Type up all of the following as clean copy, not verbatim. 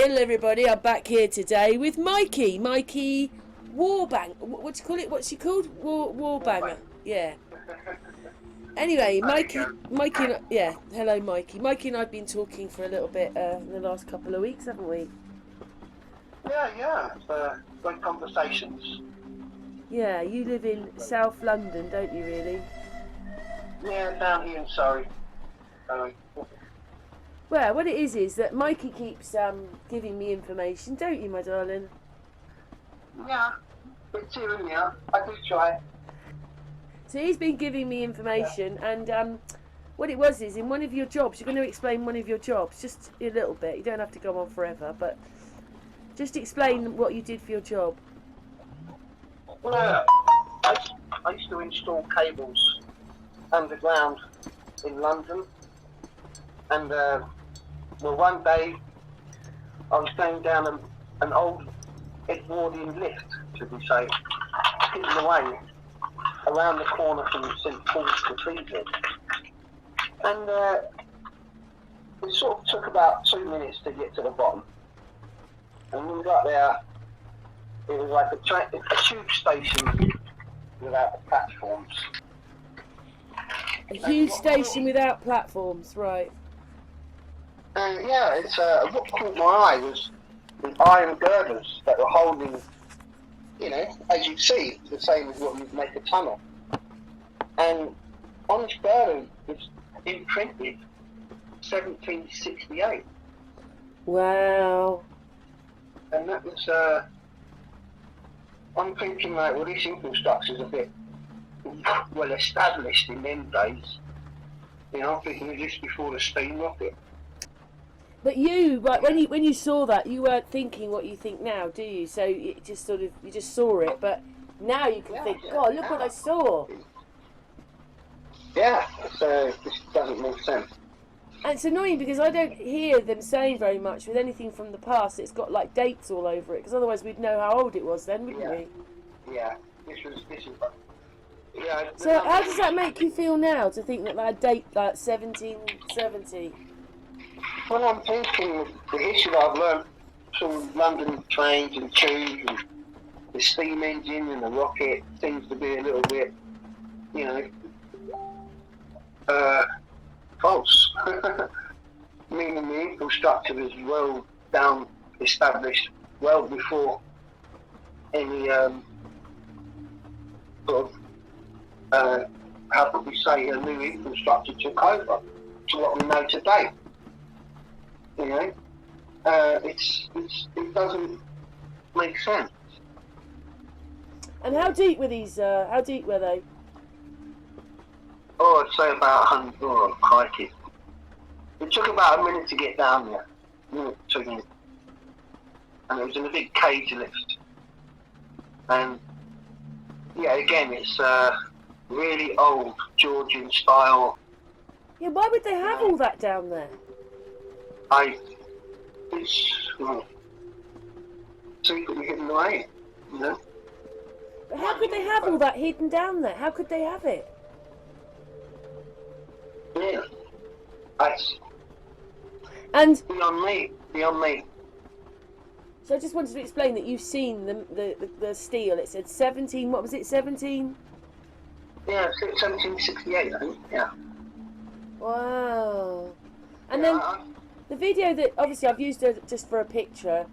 Hello everybody, I'm back here today with Mikey Walbanger. What do you call it? What's she called? Walbanger. Yeah. Anyway, Mikey, yeah, hello Mikey. Mikey and I've been talking for a little bit in the last couple of weeks, haven't we? Yeah. Great conversations. Yeah, you live in South London, don't you really? Yeah, down here in Surrey. Well, what it is that Mikey keeps giving me information, don't you, my darling? Yeah, it's here and there. I do try. So he's been giving me information, and what it was is, in one of your jobs, you're going to explain one of your jobs, just a little bit. You don't have to go on forever, but just explain what you did for your job. Well, I used to install cables underground in London, and one day I was going down an old Edwardian lift, should we say, hidden away around the corner from St Paul's Cathedral, and it sort of took about 2 minutes to get to the bottom. And when we got there, it was like a tube station without the platforms. A huge station without platforms, right? Yeah, it's what caught my eye was the iron girders that were holding, as you see, the same as what you make a tunnel. And on this girder, it's imprinted 1768. Wow. And that was, I'm thinking like, well, this infrastructure's a bit well established in them days. I'm thinking of just before the steam rocket. But you, like, when you saw that, you weren't thinking what you think now, do you? So it just sort of, you just saw it, but now you can think, God, look what I saw. Yeah, so this doesn't make sense. And it's annoying because I don't hear them saying very much with anything from the past. It's got like dates all over it, because otherwise we'd know how old it was then, wouldn't we? Yeah, this is. Yeah. So how does that make you feel now to think that date, like 1770? Well, I'm thinking the history that I've learned from London trains and tubes and the steam engine and the rocket seems to be a little bit, false. Meaning the infrastructure was well down established well before any how could we say, a new infrastructure took over to what we know today. It doesn't make sense. And how deep were these? How deep were they? Oh, I'd say about 100. Oh, crikey! It took about a minute to get down there. And it was in a big cage lift. And yeah, again, it's really old Georgian style. Yeah, why would they have all that down there? It's secretly hidden away, But how could they have all that hidden down there? How could they have it? Yeah. And beyond me. So I just wanted to explain that you've seen the steel. It said 17. What was it? 17. Yeah, 1768. I think. Yeah. Wow. And then the video that obviously I've used just for a picture.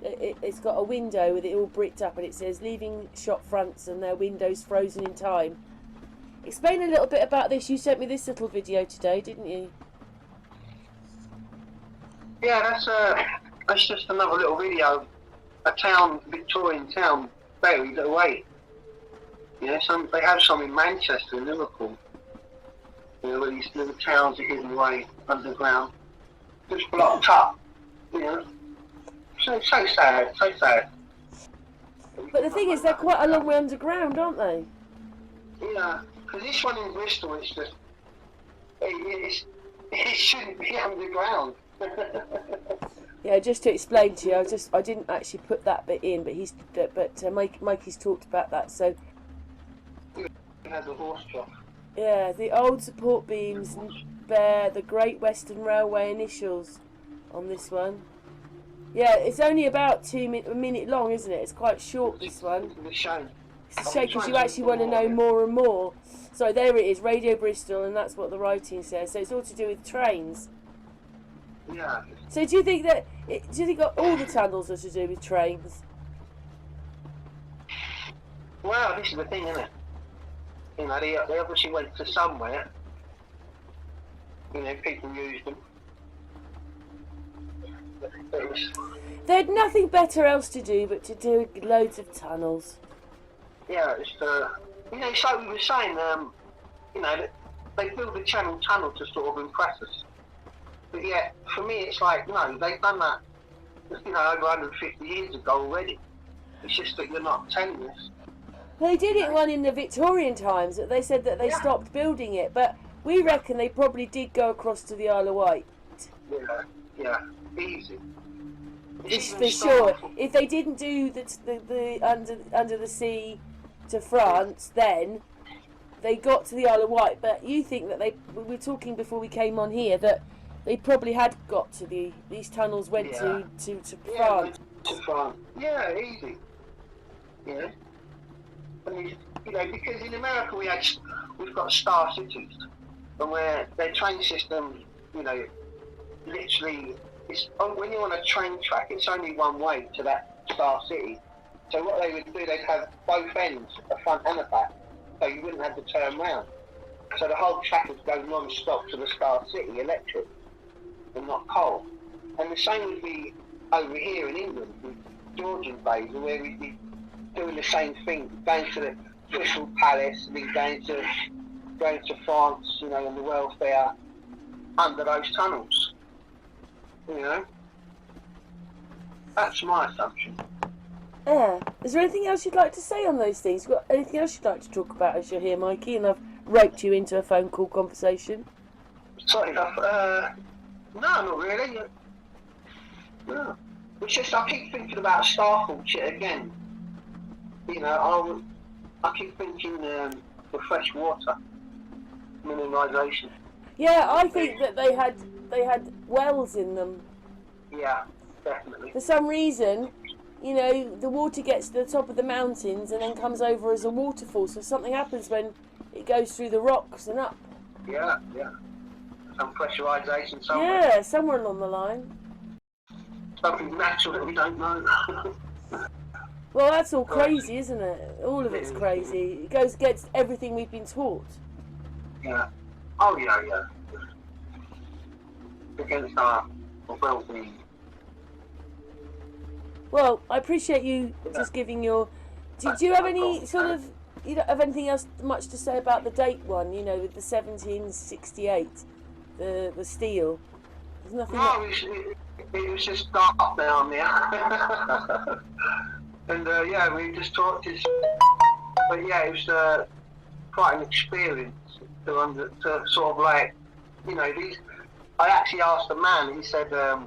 It's got a window with it all bricked up, and it says leaving shop fronts and their windows frozen in time. Explain a little bit about this. You sent me this little video today, didn't you? Yeah, that's just another little video. A Victorian town buried away. They have some in Manchester and Liverpool. Where these little towns are hidden away underground, just blocked up. So sad. But the thing is, they're quite a long way underground, aren't they? Yeah, because this one in Bristol, it's just it shouldn't be underground. Yeah, just to explain to you, I didn't actually put that bit in, but Mikey's talked about that. So It has a horse trough. yeah, the old support beams bear the Great Western Railway initials on this one. Yeah, it's only about a minute long, isn't it? It's quite short, this one. It's a shame. It's a shame because you actually want to know more and more. So there it is, Radio Bristol, and that's what the writing says. So it's all to do with trains. Yeah. So do you think that all the tunnels are to do with trains? Well, this is the thing, isn't it? You know, they obviously went to somewhere. You know, people used them. They had nothing better else to do but to do loads of tunnels. Yeah, it's you know, it's like we were saying, you know, they built the Channel Tunnel to sort of impress us. But yeah, for me, it's like, no, they've done that, you know, over 150 years ago already. It's just that you're not telling us. They did it one in the Victorian times. They said that they stopped building it, but we reckon they probably did go across to the Isle of Wight. Yeah, easy. For sure. If they didn't do the under the sea to France, then they got to the Isle of Wight. But you think that we were talking before we came on here that they probably had got to these tunnels went to France. To France. Yeah, easy. You know. And you know, because in America we've got star cities, and where their train system, you know, literally, when you're on a train track, it's only one way to that star city. So what they would do, they'd have both ends, a front and a back, so you wouldn't have to turn round. So the whole track would go non-stop to the star city, electric, and not coal. And the same would be over here in England with Georgian Bays, where we'd be doing the same thing, going to the Crystal Palace, and then going to France, you know, on the World Fair, under those tunnels. You know? That's my assumption. Yeah. Is there anything else you'd like to say on those things? Got anything else you'd like to talk about as you're here, Mikey? And I've roped you into a phone call conversation. Sorry enough. No, not really. No. It's just I keep thinking about Starfall shit again. You know, I keep thinking the fresh water mineralisation. Yeah, I think that they had wells in them. Yeah, definitely. For some reason, you know, the water gets to the top of the mountains and then comes over as a waterfall. So something happens when it goes through the rocks and up. Yeah. Some pressurisation somewhere. Yeah, somewhere along the line. Something natural that we don't know. Well, that's all crazy, isn't it? All of it's crazy. It goes against everything we've been taught. Yeah. Oh, yeah. Against our well-being. Well, I appreciate you just giving your... Do you have any sort of... You don't have anything else much to say about the date one, you know, with the 1768, the steel? There's nothing... No, it was just dark down there. And yeah, we just talked this... But yeah, it was quite an experience to sort of like, you know, these... I actually asked the man, he said, I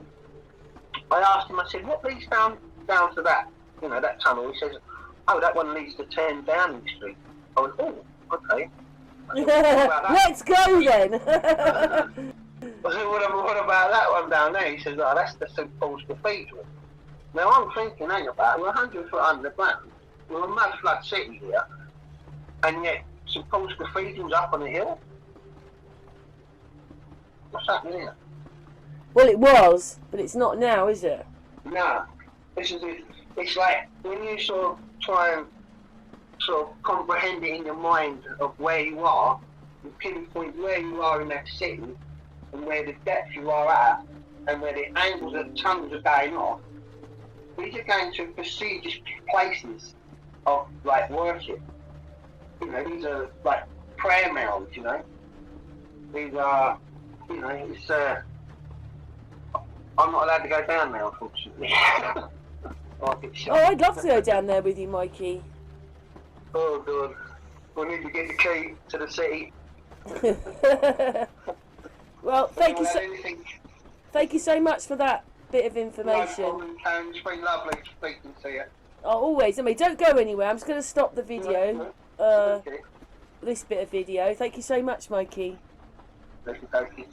asked him, I said, what leads down to that, you know, that tunnel? He says, oh, that one leads to 10 Downing Street. I went, oh, okay. Let's go then. I said, what about that one down there? He says, oh, that's the St Paul's Cathedral. Now I'm thinking, hang about, we're 100 foot underground. We're a mud flood city here, and yet St Paul's Cathedral's up on a hill. What's happening here? Well, it was, but it's not now, is it? No. It's like when you sort of try and sort of comprehend it in your mind of where you are, and pinpoint where you are in that city, and where the depth you are at, and where the angles of the tunnels are going off, these are going to prestigious places of like worship. You know, these are like prayer mounds, you know. These are, you know, it's I'm not allowed to go down there, unfortunately. Oh, I'd love to go down there with you, Mikey. Oh, God. We need to get the key to the city. Well, thank you so much for that bit of information. No problem, Karen. It's been lovely speaking to you. Oh, always. I mean, don't go anywhere. I'm just going to stop the video. Okay. This bit of video. Thank you so much, Mikey. Thank you.